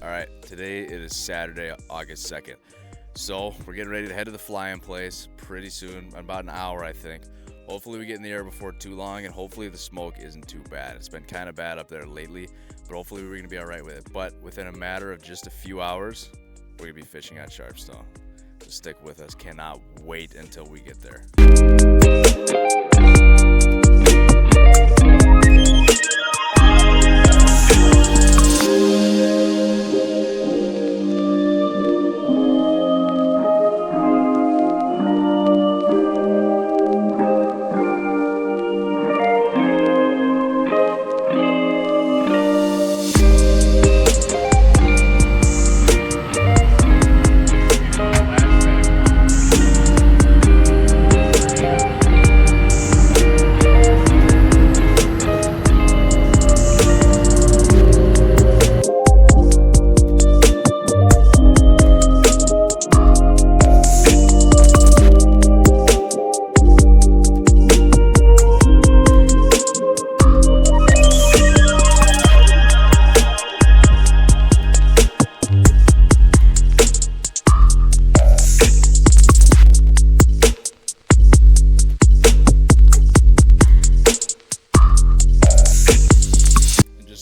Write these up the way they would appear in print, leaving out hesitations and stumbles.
All right, today it is Saturday, August 2nd. So we're getting ready to head to the fly-in place pretty soon, about an hour, I think. Hopefully we get in the air before too long, and hopefully the smoke isn't too bad. It's been kind of bad up there lately, but hopefully we're gonna be all right with it. But within a matter of just a few hours, we're gonna be fishing at Sharpstone. So stick with us. Cannot wait until we get there.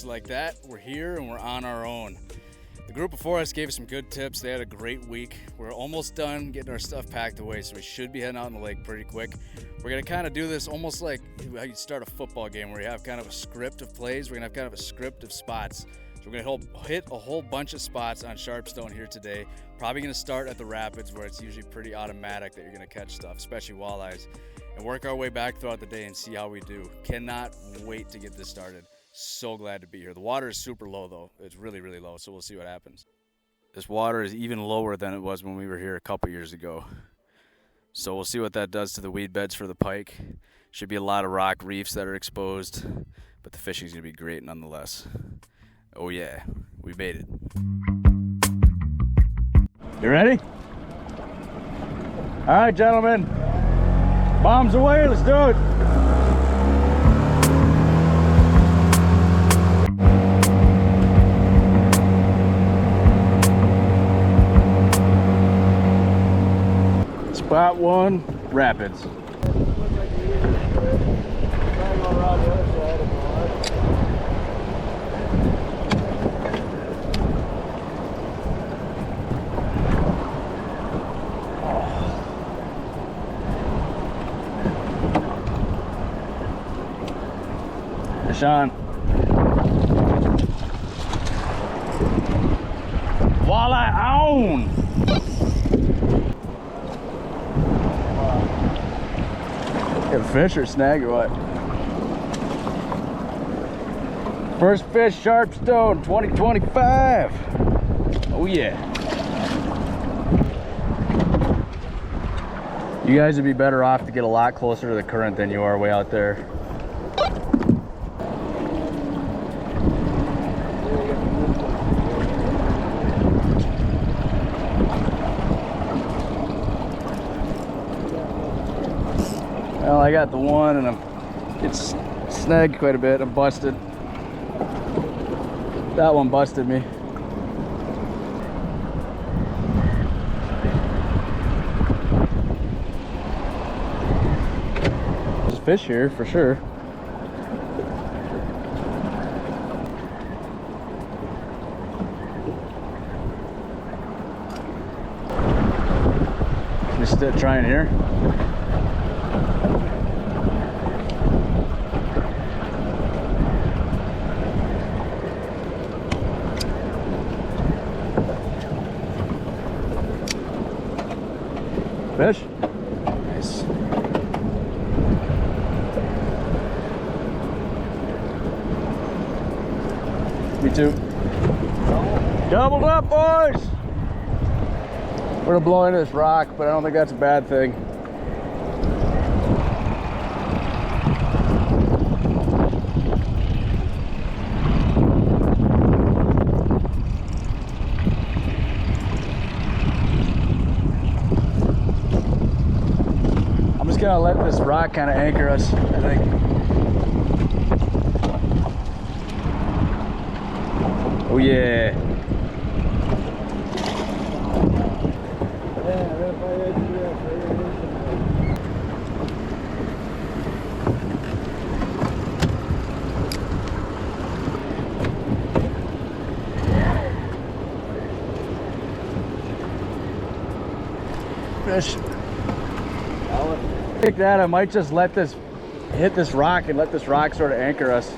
Like that, we're here and we're on our own. The group before us gave us some good tips. They had a great week. We're almost done getting our stuff packed away, so we should be heading out on the lake pretty quick. We're gonna kind of do this almost like how you start a football game, where you have kind of a script of plays. We're gonna have kind of a script of spots. So we're gonna hit a whole bunch of spots on Sharpstone here today. Probably gonna start at the rapids, where it's usually pretty automatic that you're gonna catch stuff, especially walleyes, and work our way back throughout the day and see how we do. Cannot wait to get this started. So glad to be here. The water is super low though. It's really, really low, so we'll see what happens. This water is even lower than it was when we were here a couple years ago. So we'll see what that does to the weed beds for the pike. Should be a lot of rock reefs that are exposed, but the fishing's gonna be great nonetheless. Oh yeah, we made it. You ready? All right, gentlemen. Bombs away, let's do it. Spot one, rapids. Sean. Walleye on! Get a fish or snag or what? First fish, Sharpstone 2025. Oh yeah. You guys would be better off to get a lot closer to the current than you are way out there. Well, I got the one and it's snagged quite a bit. I'm busted. That one busted me. There's fish here for sure. Just trying here. Fish? Nice. Me too. Doubled up, boys! We're gonna blow into this rock, but I don't think that's a bad thing. Gonna let this rock kind of anchor us, I think. Oh yeah. Fish. Like that, I might just let this hit this rock and let this rock sort of anchor us.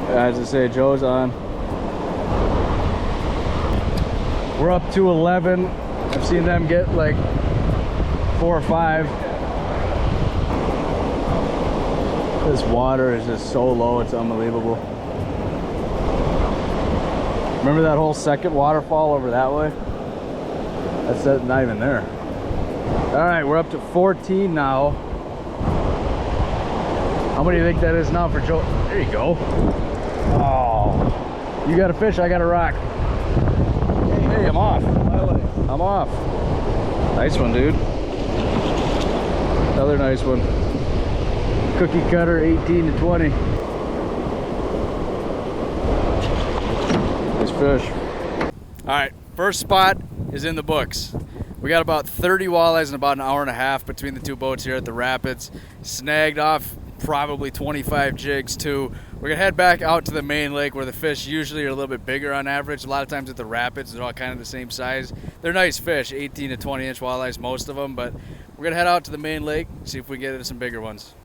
As I say, Joe's on. We're up to 11. I've seen them get like 4 or 5. This water is just so low, it's unbelievable. Remember that whole second waterfall over that way? That's not even there. All right, we're up to 14 now. How many do you think that is now for Joe? There you go. Oh, you got a fish, I got a rock. Hey, I'm off. I'm off. Nice one, dude. Another nice one. Cookie cutter, 18 to 20. Nice fish. All right, first spot is in the books. We got about 30 walleyes in about an hour and a half between the two boats here at the rapids. Snagged off probably 25 jigs too. We're gonna head back out to the main lake where the fish usually are a little bit bigger on average. A lot of times at the rapids, they're all kind of the same size. They're nice fish, 18 to 20 inch walleyes, most of them, but we're gonna head out to the main lake, see if we can get into some bigger ones.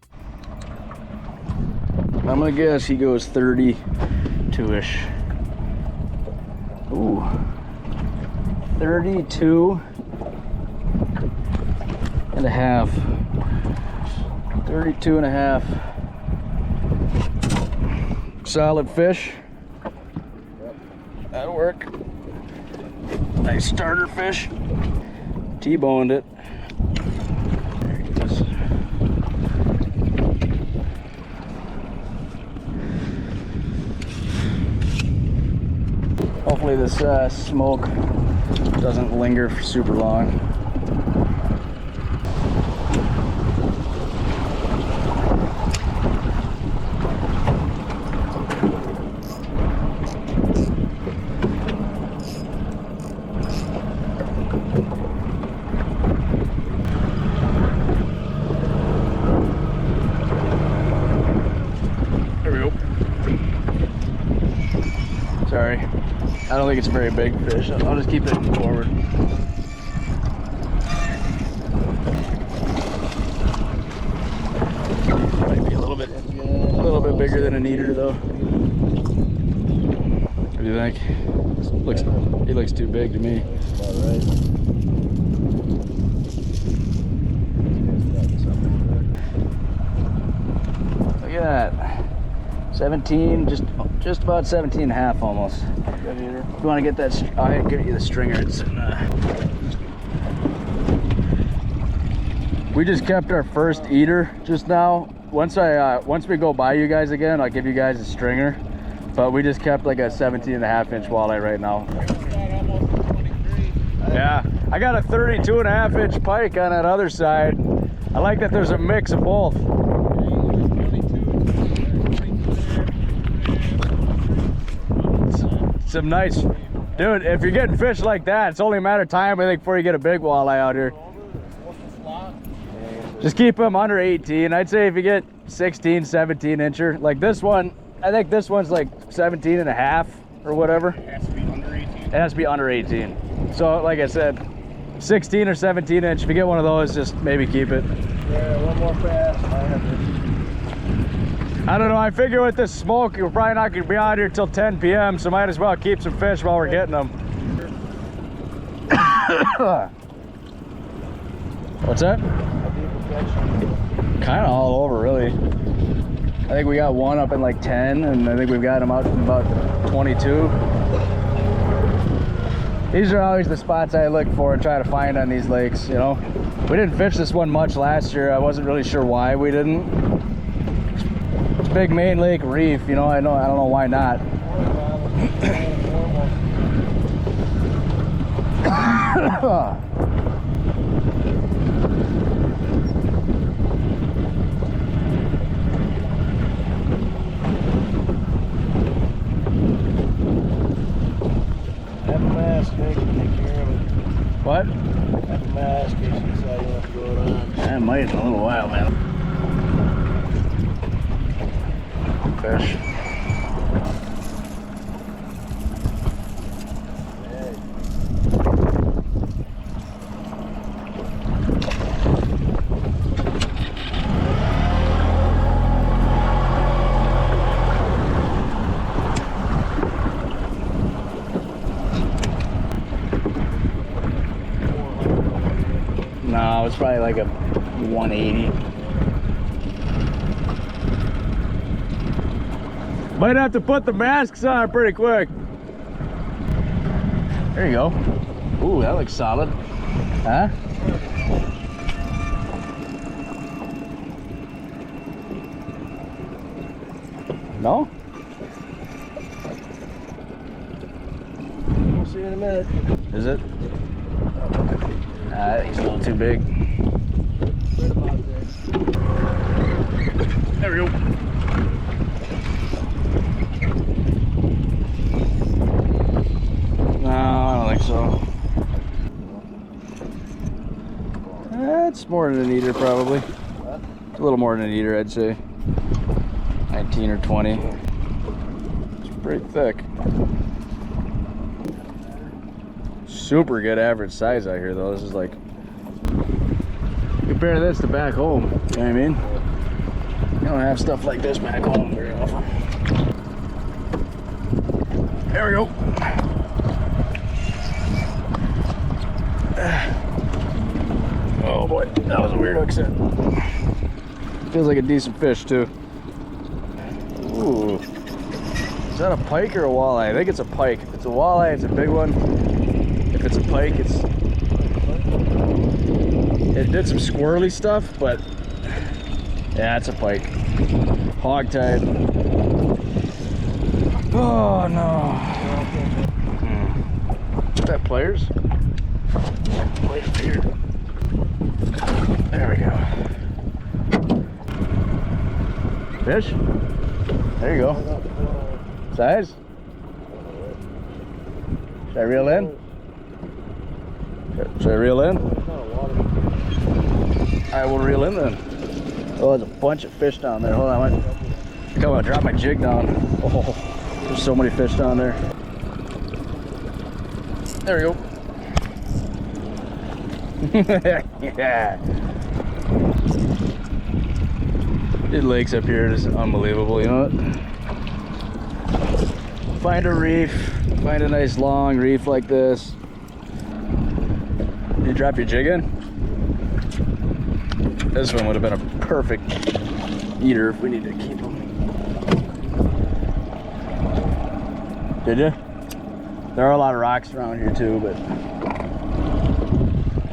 I'm gonna guess he goes 32-ish. Ooh, 32 and a half. 32 and a half. Solid fish. That'll work. Nice starter fish. T-boned it. There he goes. Hopefully this smoke doesn't linger for super long. Sorry, I don't think it's a very big fish. I'll just keep it forward. Might be a little bit bigger than an eater though. What do you think? He looks too big to me. About right. Look at that. 17, just about 17 and a half almost. Good eater. If you want to get that, I'll get you the stringer. It's we just kept our first eater just now. Once we go by you guys again, I'll give you guys a stringer. But we just kept like a 17 and a half inch walleye right now. Yeah, I got a 32 and a half inch pike on that other side. I like that there's a mix of both. Some nice, dude, if you're getting fish like that, it's only a matter of time, I think, before you get a big walleye out here. Just keep them under 18. I'd say if you get 16, 17 incher, like this one, I think this one's like 17 and a half or whatever. It has to be under 18. It has to be under 18. So like I said, 16 or 17 inch, if you get one of those, just maybe keep it. Yeah, one more pass. I don't know, I figure with this smoke, we're probably not gonna be out here till 10 p.m. so might as well keep some fish while we're getting them. What's that? Kind of all over, really. I think we got one up in like 10, and I think we've got them out in about 22. These are always the spots I look for and try to find on these lakes, you know. We didn't fish this one much last year. I wasn't really sure why we didn't. It's big main lake reef, you know. I don't know why not. mask, I can take care of it. What? Have a mask in case you decide you want to throw it on. I might in a little while, man. Fish. No, it's probably like a 180. Might have to put the masks on pretty quick. There you go. Ooh, that looks solid. Huh? No? We'll see you in a minute. Is it? He's a little too big. Right about there. There we go. No, I don't think so. That's more than an eater, probably. A little more than an eater, I'd say. 19 or 20. It's pretty thick. Super good average size out here, though. This is like, compare this to back home. You know what I mean? You don't have stuff like this back home very often. There we go. Oh boy, that was a weird hook set. Feels like a decent fish too. Ooh. Is that a pike or a walleye? I think it's a pike. If it's a walleye, it's a big one. If it's a pike, it did some squirrely stuff, but yeah, it's a pike. Hog-tied. Oh no. Is that pliers? Right up here. There we go. Fish? There you go. Size? Should I reel in? Should I reel in? I will reel in then. Oh, there's a bunch of fish down there. Hold on, I think I'm gonna drop my jig down. Oh, there's so many fish down there. There we go. Yeah. These lakes up here is unbelievable, you know what? Find a reef, find a nice long reef like this. You drop your jig in? This one would have been a perfect eater if we need to keep them. Did you? There are a lot of rocks around here too, but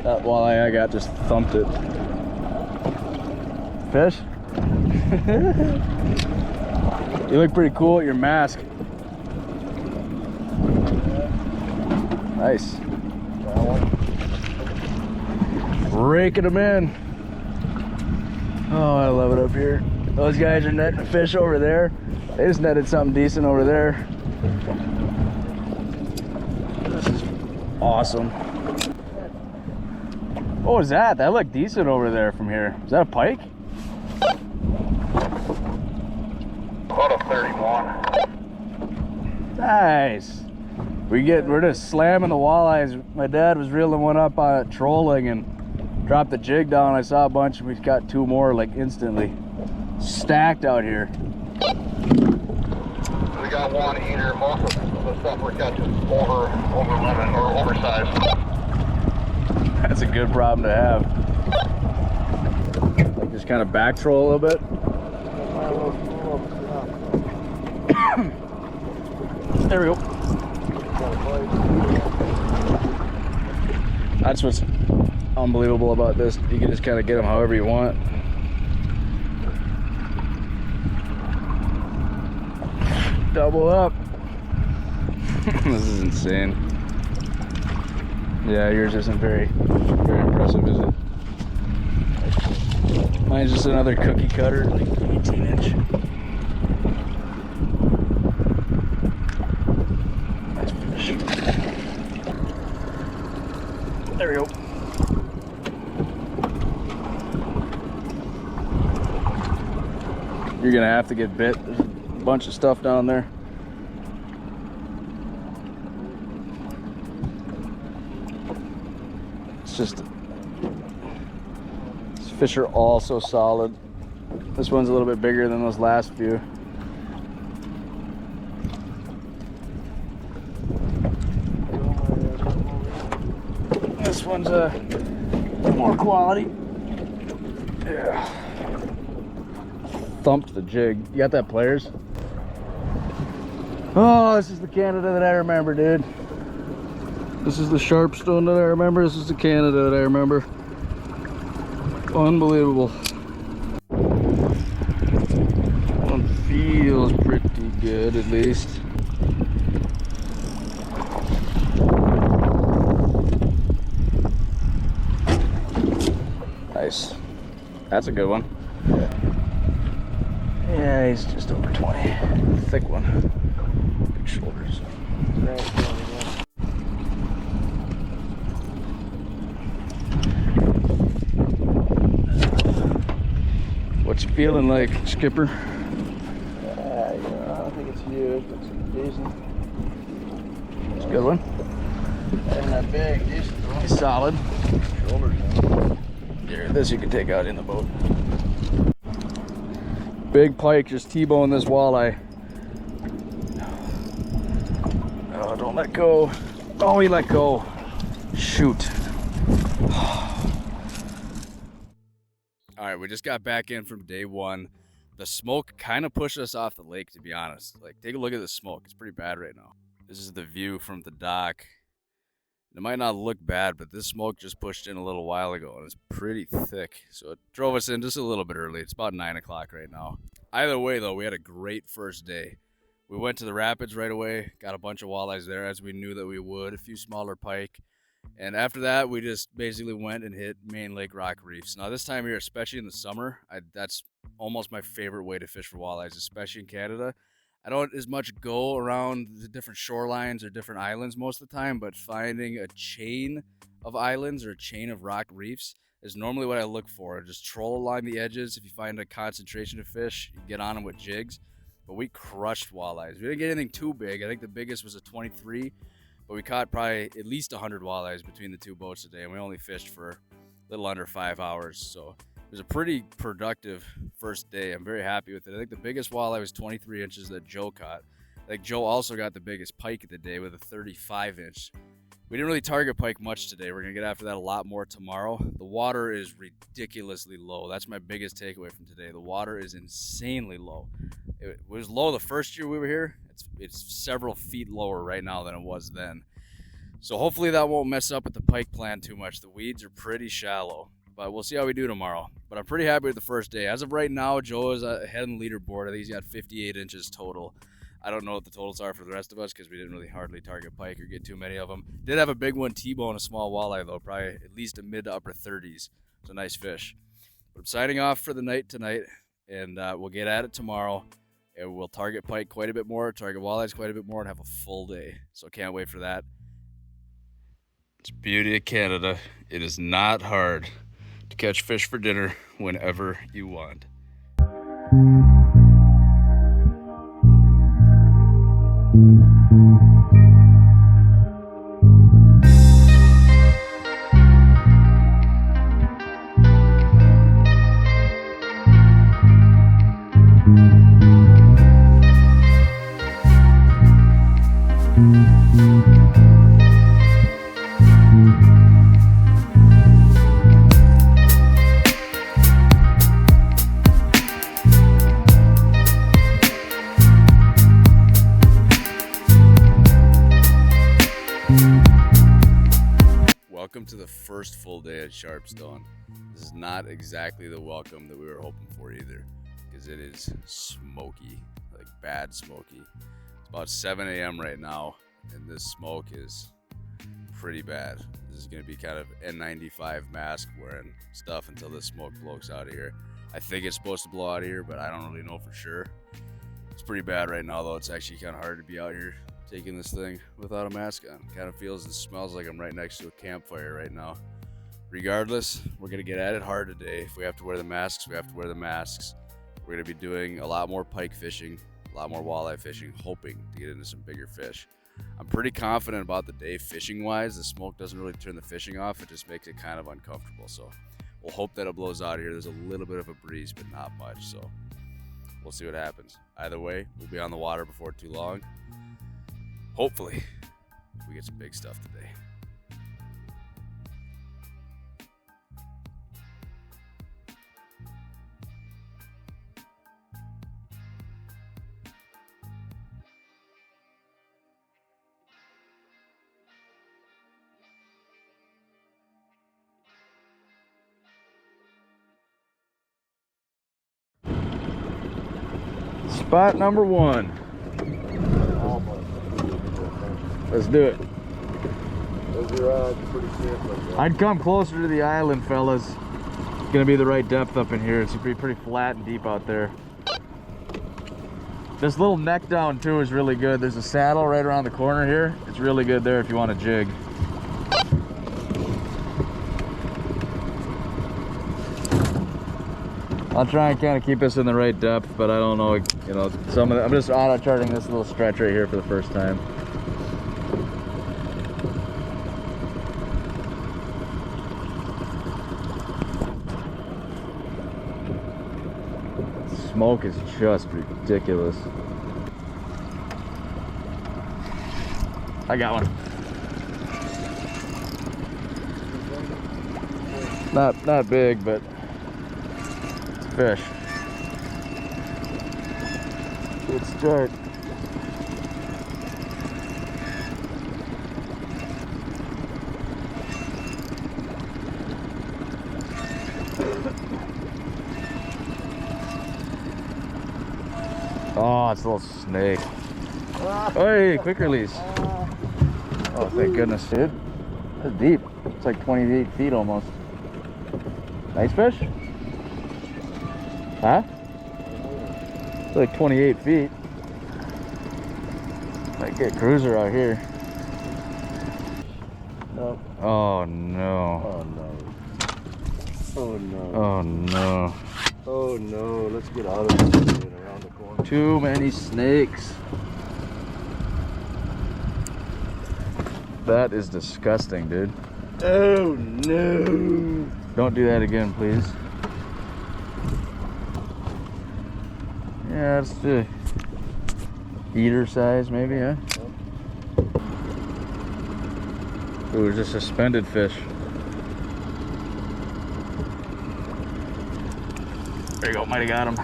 that walleye I got just thumped it. Fish? You look pretty cool with your mask. Nice. Raking them in. Oh, I love it up here. Those guys are netting fish over there. They just netted something decent over there. This is awesome. What was that? That looked decent over there from here. Is that a pike? About a 31. Nice. We're just slamming the walleyes. My dad was reeling one up on it trolling and dropped the jig down. I saw a bunch and we got two more like instantly. Stacked out here. We got one eater. Most of the stuff we're catching is over limit or oversized. That's a good problem to have. Like just kind of back troll a little bit. There we go. That's what's unbelievable about this. You can just kind of get them however you want. Double up. This is insane. Yeah, yours isn't very impressive, is it? Mine's just another cookie cutter, like 18-inch. Nice fish. You're gonna have to get bit. There's a bunch of stuff down there. It's just, these fish are all so solid. This one's a little bit bigger than those last few. This one's more quality. Yeah. Thumped the jig. You got that, players? Oh, this is the Canada that I remember, dude. This is the Sharpstone that I remember. This is the Canada that I remember. Unbelievable. One feels pretty good, at least. Nice. That's a good one. Yeah, he's just over 20. Thick one. Big shoulders. What you feeling like, Skipper? I don't think it's huge, but it's decent. It's a good one. And that big, decent one. He's solid. Shoulders. Here, this you can take out in the boat. Big pike just T-bone this walleye. Oh, don't let go. Oh, he let go. Shoot. All right, we just got back in from day one. The smoke kind of pushed us off the lake, to be honest. Like, take a look at the smoke. It's pretty bad right now. This is the view from the dock. It might not look bad, but this smoke just pushed in a little while ago, and it's pretty thick. So it drove us in just a little bit early. It's about 9 o'clock right now. Either way, though, we had a great first day. We went to the rapids right away, got a bunch of walleyes there, as we knew that we would, a few smaller pike. And after that, we just basically went and hit main lake rock reefs. Now, this time of year, especially in the summer, that's almost my favorite way to fish for walleyes, especially in Canada. I don't as much go around the different shorelines or different islands most of the time, but finding a chain of islands or a chain of rock reefs is normally what I look for. Just troll along the edges. If you find a concentration of fish, you get on them with jigs. But we crushed walleyes. We didn't get anything too big. I think the biggest was a 23, but we caught probably at least 100 walleyes between the two boats today, and we only fished for a little under 5 hours. So it was a pretty productive first day. I'm very happy with it. I think the biggest walleye was 23 inches that Joe caught. I think Joe also got the biggest pike of the day with a 35 inch. We didn't really target pike much today. We're going to get after that a lot more tomorrow. The water is ridiculously low. That's my biggest takeaway from today. The water is insanely low. It was low the first year we were here. It's several feet lower right now than it was then. So hopefully that won't mess up with the pike plan too much. The weeds are pretty shallow, but we'll see how we do tomorrow. But I'm pretty happy with the first day. As of right now, Joe is ahead in the leaderboard. I think he's got 58 inches total. I don't know what the totals are for the rest of us because we didn't really hardly target pike or get too many of them. Did have a big one T-bone, a small walleye though, probably at least a mid to upper 30s. It's a nice fish. But I'm signing off for the night tonight, and we'll get at it tomorrow. And we'll target pike quite a bit more, target walleyes quite a bit more, and have a full day. So can't wait for that. It's the beauty of Canada. It is not hard to catch fish for dinner whenever you want. Welcome to the first full day at Sharpstone. This is not exactly the welcome that we were hoping for either, because it is smoky, like bad smoky. It's about 7 a.m. right now, and this smoke is pretty bad. This is going to be kind of N95 mask wearing stuff until this smoke blows out of here. I think it's supposed to blow out of here, but I don't really know for sure. It's pretty bad right now, though. It's actually kind of hard to be out here taking this thing without a mask on. Kind of feels and smells like I'm right next to a campfire right now. Regardless, we're gonna get at it hard today. If we have to wear the masks, we have to wear the masks. We're going to be doing a lot more pike fishing, a lot more walleye fishing, hoping to get into some bigger fish. I'm pretty confident about the day fishing wise. The smoke doesn't really turn the fishing off. It just makes it kind of uncomfortable. So we'll hope that it blows out here. There's a little bit of a breeze, but not much. So we'll see what happens. Either way, we'll be on the water before too long. Hopefully we get some big stuff today. Spot number 1. Let's do it. I'd come closer to the island, fellas. It's gonna be the right depth up in here. It's gonna be pretty flat and deep out there. This little neck down too is really good. There's a saddle right around the corner here. It's really good there if you want to jig. I'll try and kind of keep us in the right depth, but I don't know, you know, I'm just auto charting this little stretch right here for the first time. Smoke is just ridiculous. I got one. Not big, but fish. Good start. Oh, it's a little snake. Hey, quick release. Oh, thank goodness, dude. That's deep. It's like 28 feet almost. Nice fish? Huh? It's like 28 feet. Might get cruiser out here. No. Oh no. Oh no. Oh no. Oh no. Oh no. Let's get out of this and around the corner. Too many snakes. That is disgusting, dude. Oh no. Don't do that again, please. Yeah, it's the eater size, maybe, huh? Ooh, it's a suspended fish. There you go, might have got him.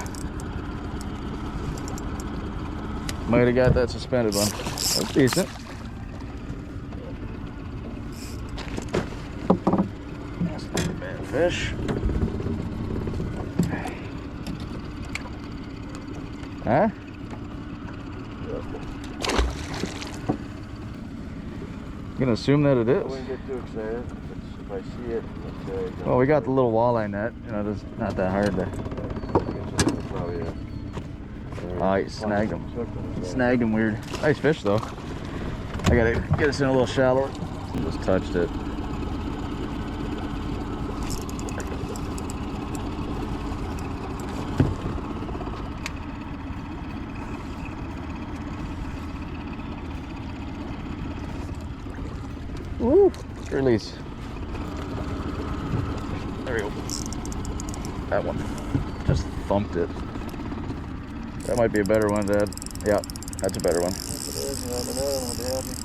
Might have got that suspended one. That's decent. That's not a bad fish. Huh? You gonna assume that it I is? wouldn't get too excited. If I see it, let's say. Well, we got the little walleye net. You know, it's not that hard to. Probably Oh, you snagged him. Snagged him weird. Nice fish though. I gotta get us in a little shallower. Just touched it. Woo! Release. There we go. That one. Just thumped it. That might be a better one, Dad. Yeah, that's a better one.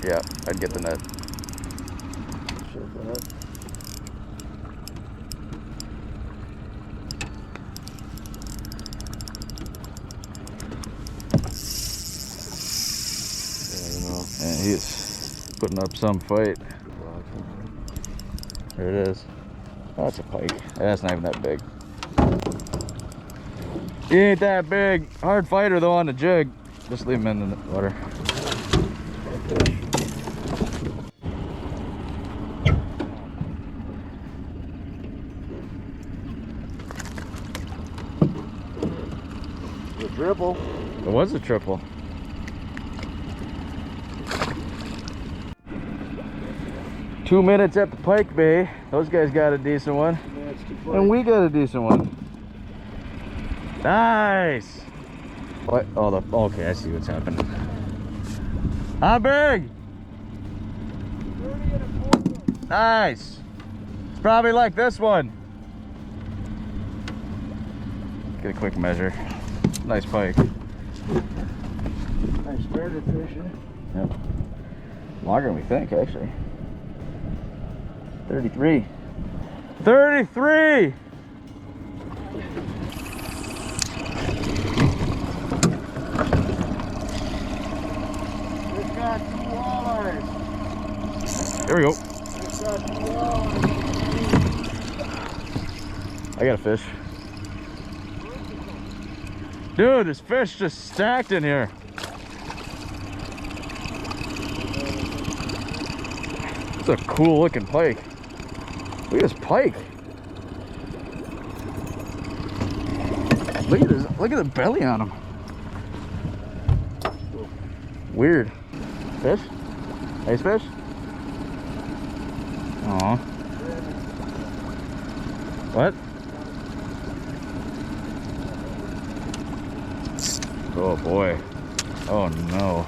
Yeah, I'd get the net. And he's putting up some fight. There it is. Oh, that's a pike. That's not even that big. He ain't that big. Hard fighter though on the jig. Just leave him in the water. The triple. It was a triple. Two minutes at the Pike Bay. Those guys got a decent one. Yeah, it's too And we got a decent one. Nice. What? Oh, okay, I see what's happening. How big? 30 and a quarter. Nice. It's probably like this one. Get a quick measure. Nice pike. Nice starter fish, eh? Yep. Longer than we think, actually. 33. 33! Just got 2 walleyes. There we go. Just got 2 walleyes. I got a fish. Dude, there's fish just stacked in here. It's a cool looking pike. Look at this pike. Look at this. Look at the belly on him. Weird. Fish? Nice fish? Aw. What? Oh boy. Oh no.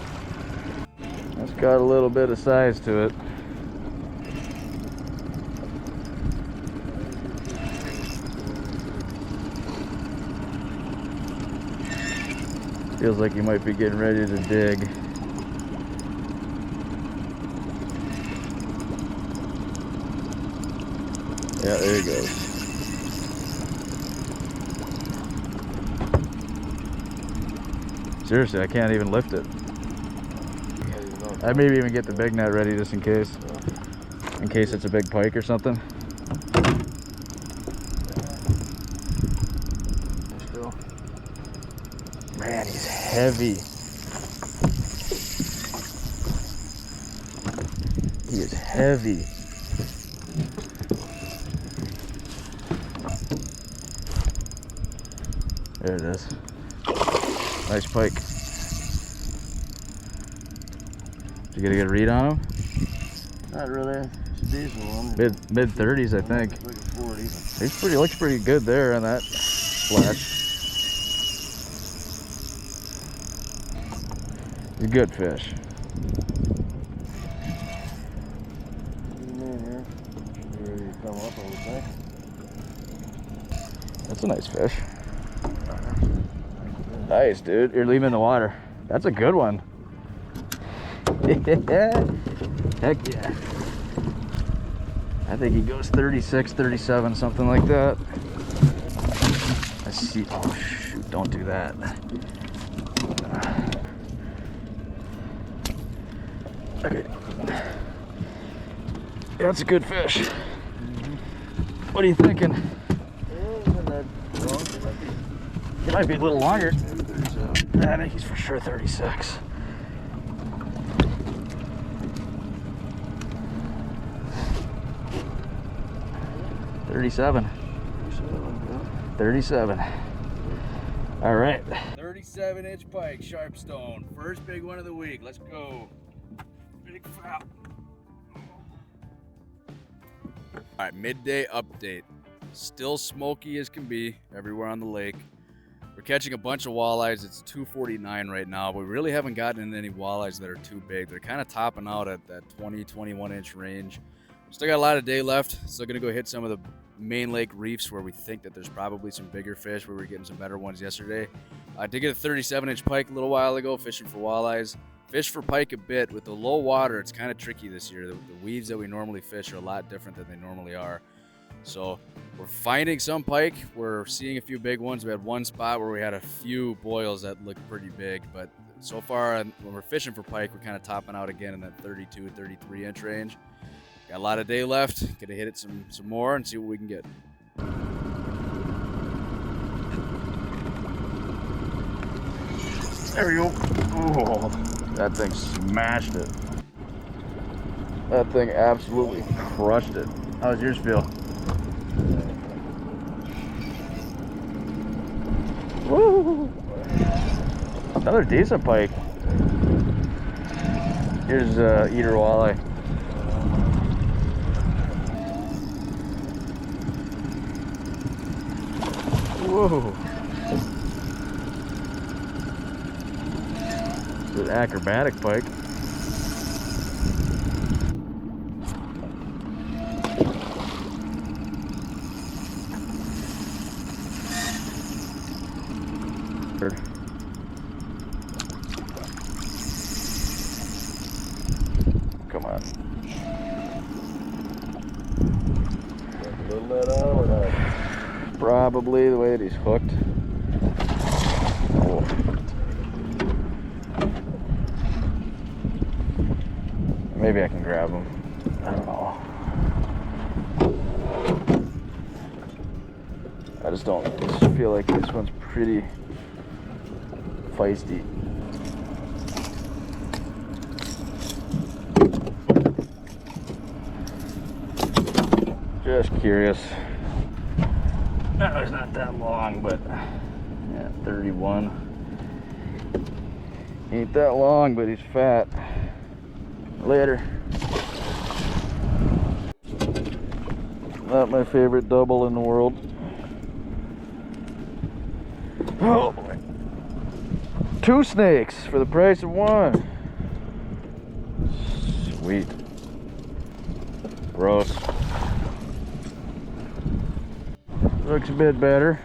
That's got a little bit of size to it. Feels like you might be getting ready to dig. Yeah, there he goes. Seriously, I can't even lift it. I maybe even get the big net ready just in case. In case it's a big pike or something. Man, he's heavy. He is heavy. There it is. Nice pike. Did you get a good read on him? Not really. It's a decent one. Mid 30s, I think. It's like a 40. He's looks pretty good there on that flash. He's a good fish. Come up, I would think. That's a nice fish. Nice, dude. You're leaving in the water. That's a good one. Heck yeah. I think he goes 36, 37, something like that. Let's see. Oh, shoot. Don't do that. Okay. Yeah, that's a good fish. What are you thinking? It might be a little longer. I think he's for sure 36. $37. 37. All right. 37-inch pike, Sharpstone. First big one of the week. Let's go. Big foul. All right, midday update. Still smoky as can be everywhere on the lake. We're catching a bunch of walleyes. It's 249 right now, but we really haven't gotten any walleyes that are too big. They're kind of topping out at that 20, 21-inch range. Still got a lot of day left. Still gonna go hit some of the main lake reefs where we think that there's probably some bigger fish, where we were getting some better ones yesterday. I did get a 37-inch pike a little while ago, fishing for walleyes. Fish for pike a bit. With the low water, it's kind of tricky this year. The weeds that we normally fish are a lot different than they normally are. So we're finding some pike. We're seeing a few big ones. We had one spot where we had a few boils that looked pretty big, but so far when we're fishing for pike, we're kind of topping out again in that 32, 33-inch range. Got a lot of day left. Gonna hit it some more and see what we can get. There we go. Oh, that thing smashed it. That thing absolutely crushed it. How does yours feel? Woo! Another decent pike. Here's eater walleye. Whoa! It's an acrobatic pike. Come on. A little let out or not? Probably the way that he's hooked. Oh. Maybe I can grab him. I don't know. I just feel like this one's pretty feisty. Just curious. No, he's not that long, but yeah, 31. Ain't that long, but he's fat. Later. Not my favorite double in the world. Oh boy. 2 snakes for the price of 1. Sweet. Gross. Looks a bit better.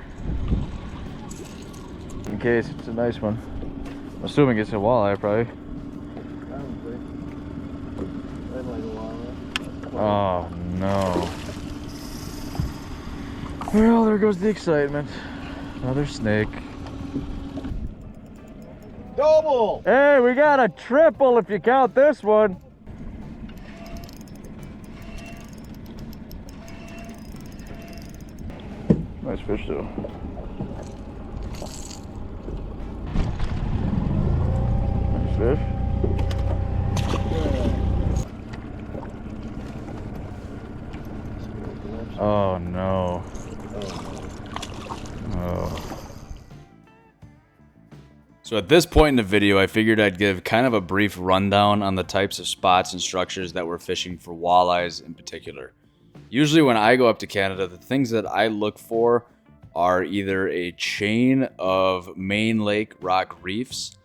In case it's a nice one. I'm assuming it's a walleye, probably. Oh no. Well, there goes the excitement. Another snake. Double! Hey, we got a triple if you count this one. Nice fish though. Nice fish. Oh no. Oh. So at this point in the video, I figured I'd give kind of a brief rundown on the types of spots and structures that we're fishing for walleyes in particular. Usually when I go up to Canada, the things that I look for are either a chain of main lake rock reefs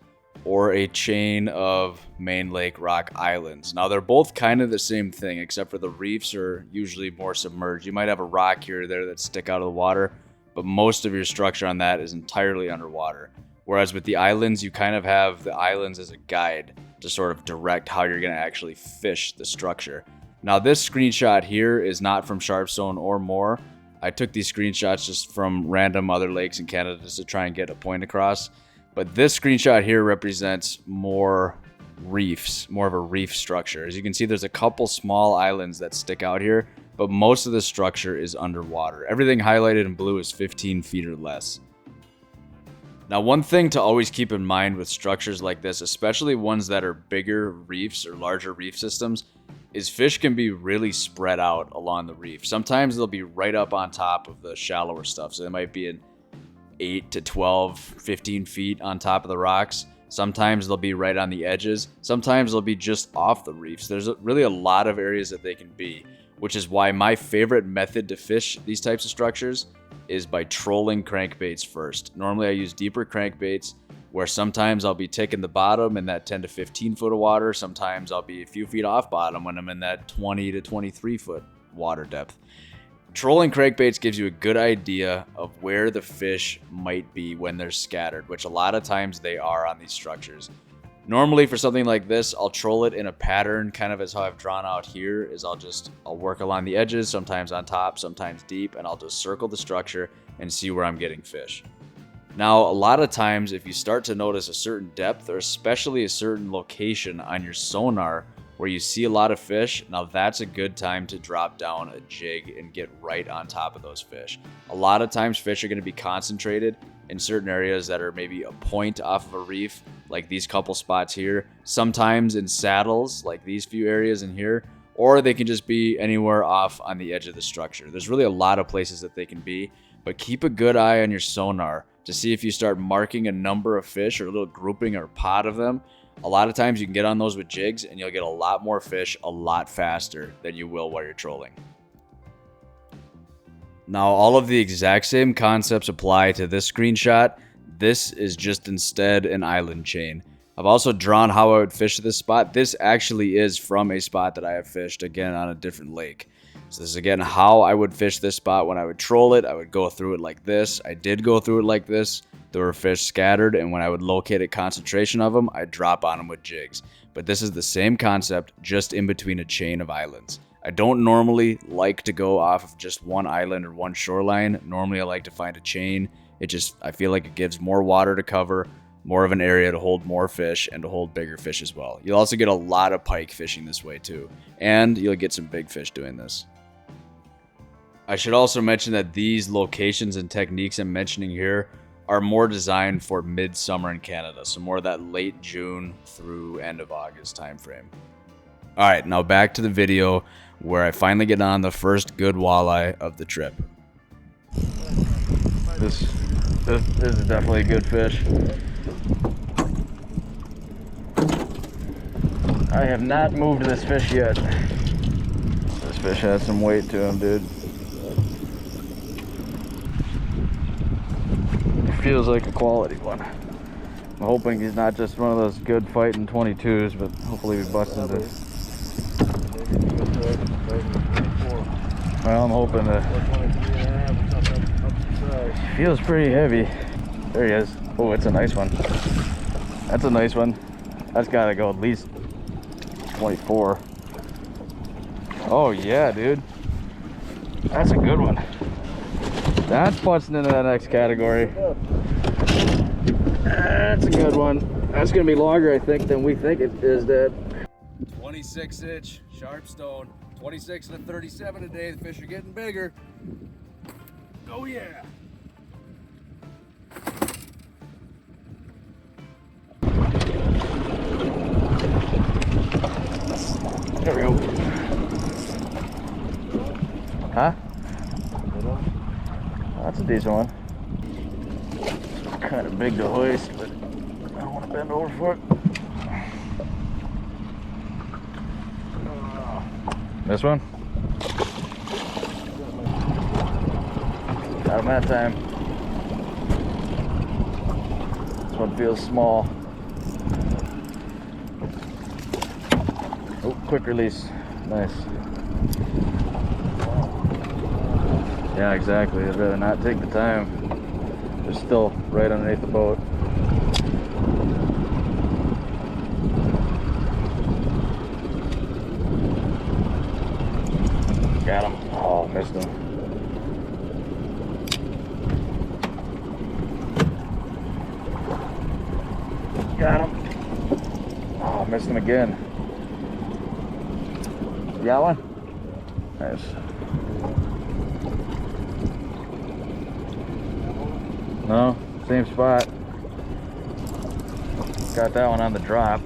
or a chain of main lake rock islands. Now they're both kind of the same thing, except for the reefs are usually more submerged. You might have a rock here or there that stick out of the water, but most of your structure on that is entirely underwater. Whereas with the islands, you kind of have the islands as a guide to sort of direct how you're going to actually fish the structure. Now this screenshot here is not from Sharpstone or more. I took these screenshots just from random other lakes in Canada just to try and get a point across. But this screenshot here represents more reefs, more of a reef structure. As you can see, there's a couple small islands that stick out here, but most of the structure is underwater. Everything highlighted in blue is 15 feet or less. Now, one thing to always keep in mind with structures like this, especially ones that are bigger reefs or larger reef systems, is fish can be really spread out along the reef. Sometimes they'll be right up on top of the shallower stuff. So they might be in 8 to 12, 15 feet on top of the rocks. Sometimes they'll be right on the edges. Sometimes they'll be just off the reefs. There's really a lot of areas that they can be, which is why my favorite method to fish these types of structures is by trolling crankbaits first. Normally I use deeper crankbaits where sometimes I'll be taking the bottom in that 10 to 15 foot of water. Sometimes I'll be a few feet off bottom when I'm in that 20 to 23 foot water depth. Trolling crankbaits gives you a good idea of where the fish might be when they're scattered, which a lot of times they are on these structures. Normally for something like this, I'll troll it in a pattern, kind of as how I've drawn out here, is I'll work along the edges, sometimes on top, sometimes deep, and I'll just circle the structure and see where I'm getting fish. Now, a lot of times, if you start to notice a certain depth, or especially a certain location on your sonar where you see a lot of fish, now that's a good time to drop down a jig and get right on top of those fish. A lot of times fish are going to be concentrated in certain areas that are maybe a point off of a reef, like these couple spots here, sometimes in saddles, like these few areas in here, or they can just be anywhere off on the edge of the structure. There's really a lot of places that they can be, but keep a good eye on your sonar to see if you start marking a number of fish or a little grouping or pod of them. A lot of times you can get on those with jigs and you'll get a lot more fish a lot faster than you will while you're trolling. Now, all of the exact same concepts apply to this screenshot. This is just instead an island chain. I've also drawn how I would fish this spot. This actually is from a spot that I have fished, again, on a different lake. So this is, again, how I would fish this spot when I would troll it. I would go through it like this. I did go through it like this. There were fish scattered, and when I would locate a concentration of them, I'd drop on them with jigs. But this is the same concept, just in between a chain of islands. I don't normally like to go off of just one island or one shoreline. Normally I like to find a chain. I feel like it gives more water to cover, more of an area to hold more fish and to hold bigger fish as well. You'll also get a lot of pike fishing this way too, and you'll get some big fish doing this. I should also mention that these locations and techniques I'm mentioning here are more designed for midsummer in Canada, so more of that late June through end of August time frame. All right, now back to the video where I finally get on the first good walleye of the trip. This is definitely a good fish. I have not moved this fish yet. This fish has some weight to him, dude. It feels like a quality one. I'm hoping he's not just one of those good fighting 22s, but hopefully we bust into. Well, I'm hoping that. Feels pretty heavy. There he is. Oh, it's a nice one. That's a nice one. That's gotta go at least 24. Oh yeah, dude. That's a good one. That's busting into that next category. That's a good one. That's gonna be longer, I think, than we think it is, Dad. 26-inch Sharpstone. 26 and a 37 today. The fish are getting bigger. Oh yeah. There we go. Huh? That's a decent one. Kind of big to hoist, but I don't want to bend over for it. This one? Got him that time. This one feels small. Oh, quick release. Nice. Yeah, exactly. I'd rather not take the time. They're still right underneath the boat. Got him. Oh, missed him. Got him. Oh, missed him again. You got one? Nice. No, same spot. Got that one on the drop.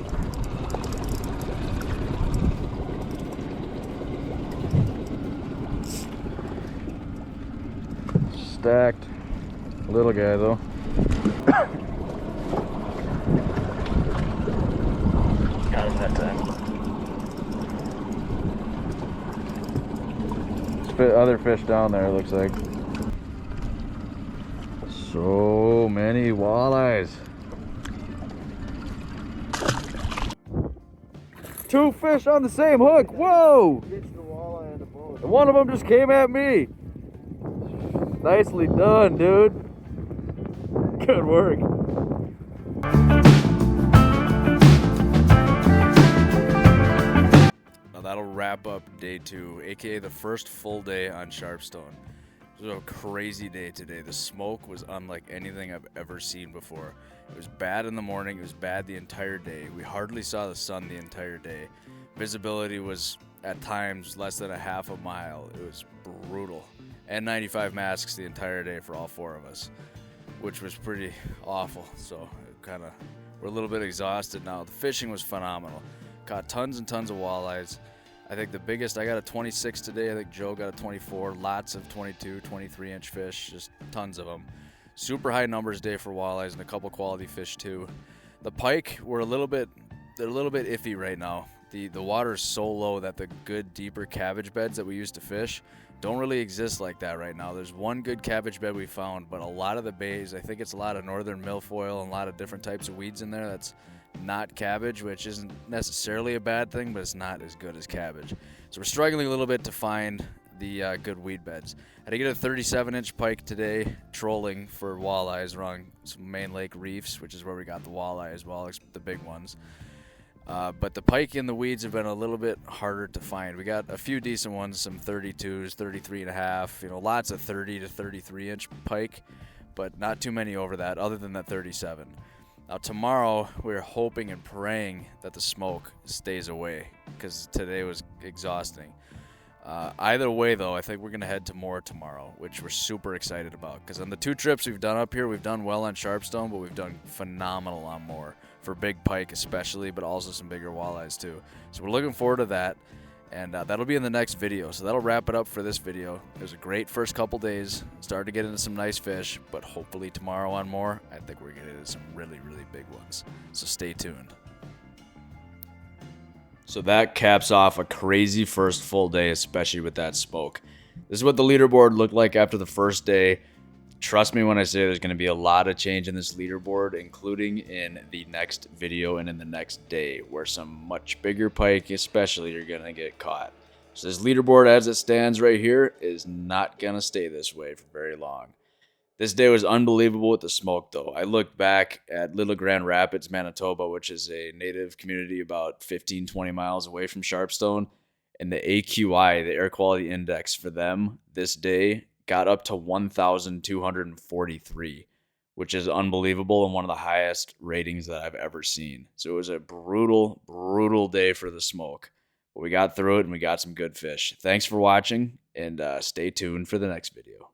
Stacked. Little guy though. Got him that time. There's other fish down there, it looks like. So many walleyes. Two fish on the same hook. Whoa! And one of them just came at me. Nicely done, dude. Good work. Now that'll wrap up day 2, aka the first full day on Sharpstone. It was a crazy day today. The smoke was unlike anything I've ever seen before. It was bad in the morning. It was bad the entire day. We hardly saw the sun the entire day. Visibility was at times less than a half a mile. It was brutal. N95 masks the entire day for all 4 of us, which was pretty awful. So we're a little bit exhausted now. The fishing was phenomenal. Caught tons and tons of walleyes. I think the biggest, I got a 26 today. I think Joe got a 24. Lots of 22, 23-inch fish, just tons of them. Super high numbers day for walleyes and a couple quality fish too. The pike were they're a little bit iffy right now. The water is so low that the good deeper cabbage beds that we used to fish don't really exist like that right now. There's one good cabbage bed we found, but a lot of the bays, I think it's a lot of northern milfoil and a lot of different types of weeds in there that's not cabbage, which isn't necessarily a bad thing, but it's not as good as cabbage. So we're struggling a little bit to find the good weed beds. I had to get a 37-inch pike today trolling for walleyes around some main lake reefs, which is where we got the walleye as well, the big ones. But the pike in the weeds have been a little bit harder to find. We got a few decent ones, some 32s, 33 and a half, lots of 30 to 33-inch pike, but not too many over that other than that 37. Now tomorrow we're hoping and praying that the smoke stays away because today was exhausting. Either way, though, I think we're going to head to more tomorrow, which we're super excited about. Because on the 2 trips we've done up here, we've done well on Sharpstone, but we've done phenomenal on more, for big pike especially, but also some bigger walleyes too. So we're looking forward to that, and that'll be in the next video. So that'll wrap it up for this video. It was a great first couple days. Started to get into some nice fish, but hopefully tomorrow on more, I think we're going to get into some really, really big ones. So stay tuned. So that caps off a crazy first full day, especially with that smoke. This is what the leaderboard looked like after the first day. Trust me when I say there's going to be a lot of change in this leaderboard, including in the next video and in the next day, where some much bigger pike especially are going to get caught. So this leaderboard as it stands right here is not going to stay this way for very long. This day was unbelievable with the smoke, though. I looked back at Little Grand Rapids, Manitoba, which is a native community about 15, 20 miles away from Sharpstone, and the AQI, the air quality index for them this day, got up to 1,243, which is unbelievable and one of the highest ratings that I've ever seen. So it was a brutal, brutal day for the smoke. But we got through it and we got some good fish. Thanks for watching, and stay tuned for the next video.